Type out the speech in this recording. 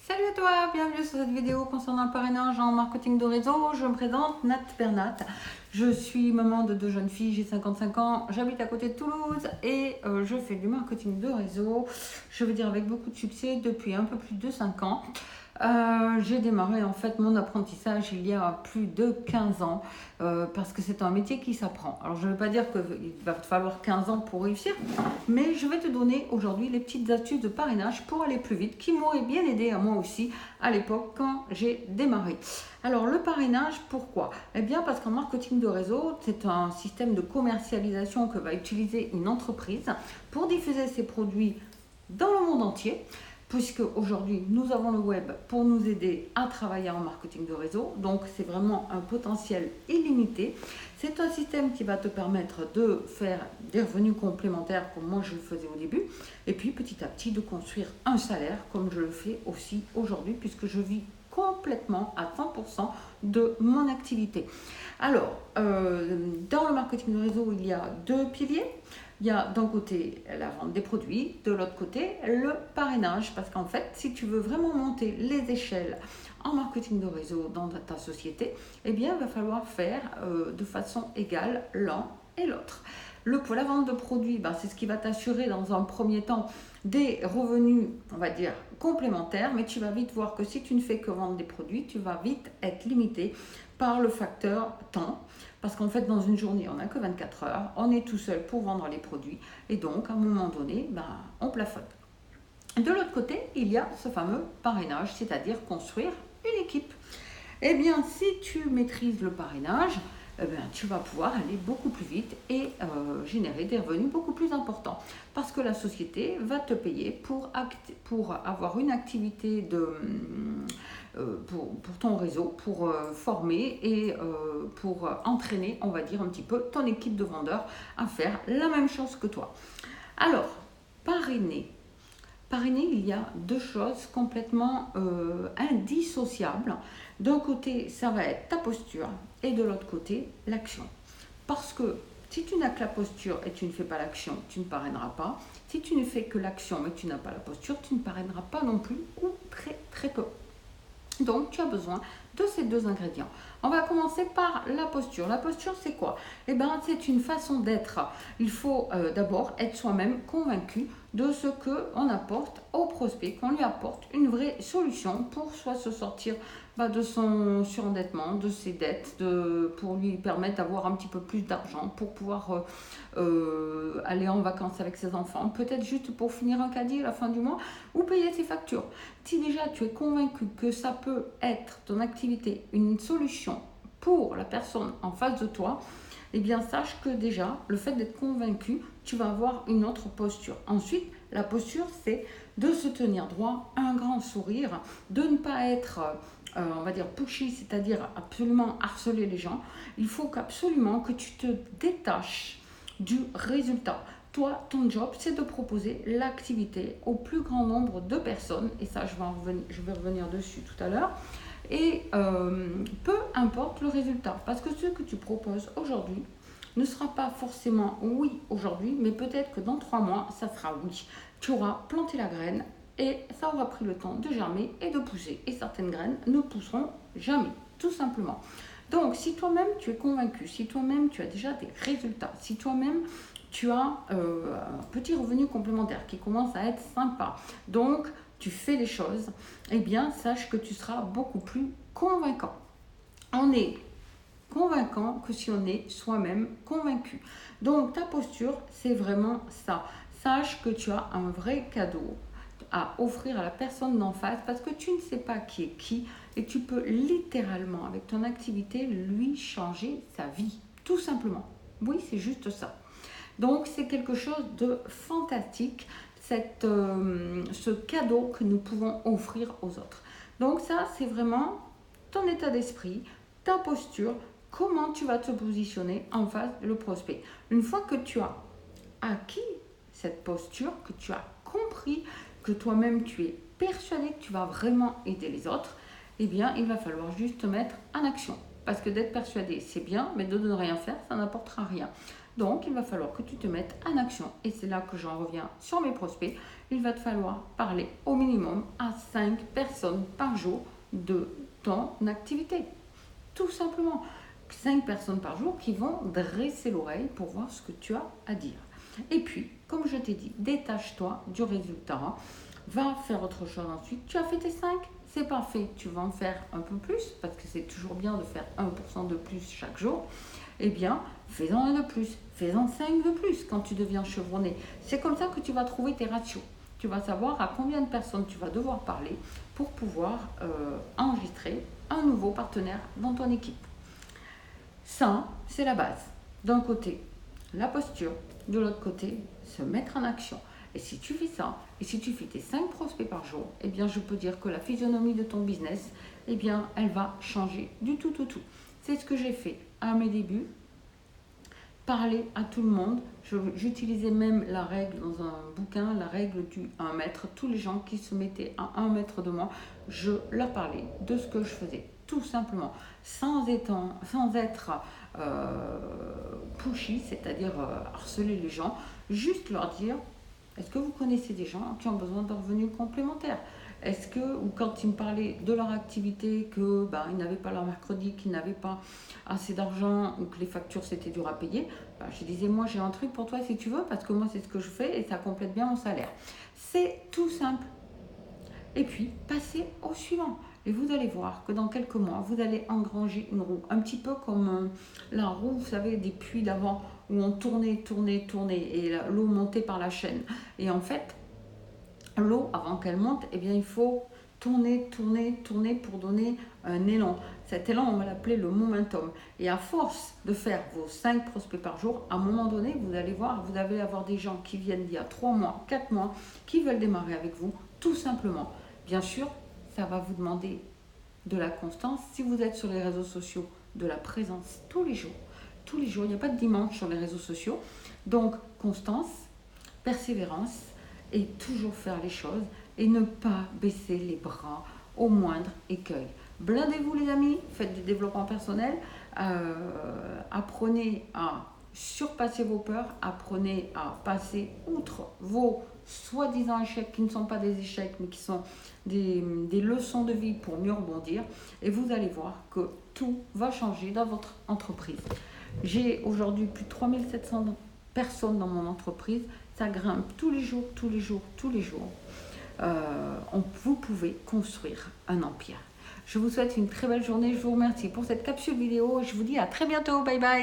Salut à toi, bienvenue sur cette vidéo concernant le parrainage en marketing de réseau. Je me présente Nat Bernat. Je suis maman de deux jeunes filles, j'ai 55 ans, j'habite à côté de Toulouse et je fais du marketing de réseau, je veux dire avec beaucoup de succès depuis un peu plus de 5 ans. J'ai démarré en fait mon apprentissage il y a plus de 15 ans parce que c'est un métier qui s'apprend. Alors je ne veux pas dire qu'il va te falloir 15 ans pour réussir, mais je vais te donner aujourd'hui les petites astuces de parrainage pour aller plus vite qui m'auraient bien aidé à moi aussi à l'époque quand j'ai démarré. Alors le parrainage, pourquoi? Eh bien parce qu'en marketing de réseau, c'est un système de commercialisation que va utiliser une entreprise pour diffuser ses produits dans le monde entier, puisque aujourd'hui nous avons le web pour nous aider à travailler en marketing de réseau, donc c'est vraiment un potentiel illimité. C'est un système qui va te permettre de faire des revenus complémentaires comme moi je le faisais au début, et puis petit à petit de construire un salaire comme je le fais aussi aujourd'hui, puisque je vis complètement à 100% de mon activité. Alors, dans le marketing de réseau, il y a deux piliers. Il y a d'un côté la vente des produits, de l'autre côté le parrainage. Parce qu'en fait, si tu veux vraiment monter les échelles en marketing de réseau dans ta société, eh bien, il va falloir faire de façon égale l'un et l'autre. Pour la vente de produits, c'est ce qui va t'assurer dans un premier temps des revenus, on va dire, complémentaires, mais tu vas vite voir que si tu ne fais que vendre des produits, tu vas vite être limité par le facteur temps. Parce qu'en fait, dans une journée, on n'a que 24 heures, on est tout seul pour vendre les produits, et donc à un moment donné, on plafonne. De l'autre côté, il y a ce fameux parrainage, c'est-à-dire construire une équipe. Eh bien, si tu maîtrises le parrainage, tu vas pouvoir aller beaucoup plus vite et générer des revenus beaucoup plus importants. Parce que la société va te payer pour avoir une activité pour ton réseau, pour former et pour entraîner, on va dire un petit peu, ton équipe de vendeurs à faire la même chose que toi. Alors, parrainer, il y a deux choses complètement indissociables. D'un côté, ça va être ta posture et de l'autre côté, l'action. Parce que si tu n'as que la posture et tu ne fais pas l'action, tu ne parraineras pas. Si tu ne fais que l'action mais tu n'as pas la posture, tu ne parraineras pas non plus ou très très peu. Donc, tu as besoin de ces deux ingrédients. On va commencer par la posture. La posture, c'est quoi? Eh bien, c'est une façon d'être. Il faut d'abord être soi-même convaincu de ce qu'on apporte au prospect, qu'on lui apporte une vraie solution pour soit se sortir de son surendettement, de ses dettes, pour lui permettre d'avoir un petit peu plus d'argent, pour pouvoir aller en vacances avec ses enfants, peut-être juste pour finir un caddie à la fin du mois ou payer ses factures. Si déjà tu es convaincu que ça peut être ton activité une solution pour la personne en face de toi, eh bien sache que déjà le fait d'être convaincu, tu vas avoir une autre posture. Ensuite, la posture, c'est de se tenir droit, un grand sourire, de ne pas être on va dire pushy, c'est-à-dire absolument harceler les gens. Il faut absolument que tu te détaches du résultat. Toi, ton job, c'est de proposer l'activité au plus grand nombre de personnes, et ça, je vais revenir dessus tout à l'heure, et peu importe le résultat, parce que ce que tu proposes aujourd'hui ne sera pas forcément oui aujourd'hui, mais peut-être que dans 3 mois, ça sera oui. Tu auras planté la graine, et ça aura pris le temps de germer et de pousser. Et certaines graines ne pousseront jamais, tout simplement. Donc, si toi-même tu es convaincu, si toi-même tu as déjà des résultats, si toi-même tu as un petit revenu complémentaire qui commence à être sympa, donc tu fais les choses, eh bien, sache que tu seras beaucoup plus convaincant. On est convaincant que si on est soi-même convaincu. Donc, ta posture, c'est vraiment ça. Sache que tu as un vrai cadeau à offrir à la personne d'en face parce que tu ne sais pas qui est qui et tu peux littéralement avec ton activité lui changer sa vie, tout simplement. Oui, c'est juste ça. Donc c'est quelque chose de fantastique, ce cadeau que nous pouvons offrir aux autres. Donc ça, c'est vraiment ton état d'esprit, ta posture, comment tu vas te positionner en face du prospect. Une fois que tu as acquis cette posture, que tu as compris que toi-même tu es persuadé que tu vas vraiment aider les autres, eh bien il va falloir juste te mettre en action. Parce que d'être persuadé, c'est bien, mais de ne rien faire, ça n'apportera rien. Donc, il va falloir que tu te mettes en action. Et c'est là que j'en reviens sur mes prospects. Il va te falloir parler au minimum à 5 personnes par jour de ton activité. Tout simplement. 5 personnes par jour qui vont dresser l'oreille pour voir ce que tu as à dire. Et puis, comme je t'ai dit, détache-toi du résultat. Va faire autre chose ensuite. Tu as fait tes 5, c'est parfait. Tu vas en faire un peu plus parce que c'est toujours bien de faire 1% de plus chaque jour. Eh bien, fais-en un de plus, fais-en 5 de plus quand tu deviens chevronné. C'est comme ça que tu vas trouver tes ratios. Tu vas savoir à combien de personnes tu vas devoir parler pour pouvoir enregistrer un nouveau partenaire dans ton équipe. Ça, c'est la base. D'un côté, la posture, de l'autre côté, se mettre en action. Et si tu fais ça, et si tu fais tes 5 prospects par jour, eh bien, je peux dire que la physionomie de ton business, eh bien, elle va changer du tout. C'est ce que j'ai fait à mes débuts. Parler à tout le monde. J'utilisais même la règle dans un bouquin, la règle du 1 mètre. Tous les gens qui se mettaient à 1 mètre de moi, je leur parlais de ce que je faisais, tout simplement, sans être pushy, c'est-à-dire harceler les gens, juste leur dire, est-ce que vous connaissez des gens qui ont besoin d'un revenu complémentaire? Est-ce que, ou quand ils me parlaient de leur activité, que ils n'avaient pas leur mercredi, qu'ils n'avaient pas assez d'argent ou que les factures c'était dur à payer, je disais, moi j'ai un truc pour toi si tu veux, parce que moi c'est ce que je fais et ça complète bien mon salaire. C'est tout simple. Et puis, passez au suivant. Et vous allez voir que dans quelques mois, vous allez engranger une roue. Un petit peu comme la roue, vous savez, des puits d'avant où on tournait et l'eau montait par la chaîne. Et en fait, l'eau, avant qu'elle monte, eh bien, il faut tourner pour donner un élan. Cet élan, on va l'appeler le momentum. Et à force de faire vos 5 prospects par jour, à un moment donné, vous allez voir, vous allez avoir des gens qui viennent d'il y a 3 mois, 4 mois, qui veulent démarrer avec vous, tout simplement. Bien sûr, ça va vous demander de la constance. Si vous êtes sur les réseaux sociaux, de la présence tous les jours. Tous les jours, il n'y a pas de dimanche sur les réseaux sociaux. Donc, constance, persévérance et toujours faire les choses et ne pas baisser les bras au moindre écueil. Blindez-vous les amis, faites du développement personnel, apprenez à surpasser vos peurs, apprenez à passer outre vos soi-disant échecs qui ne sont pas des échecs mais qui sont des leçons de vie pour mieux rebondir et vous allez voir que tout va changer dans votre entreprise. J'ai aujourd'hui plus de 3700 personnes dans mon entreprise, ça grimpe tous les jours. Vous pouvez construire un empire. Je vous souhaite une très belle journée, je vous remercie pour cette capsule vidéo et je vous dis à très bientôt, bye bye.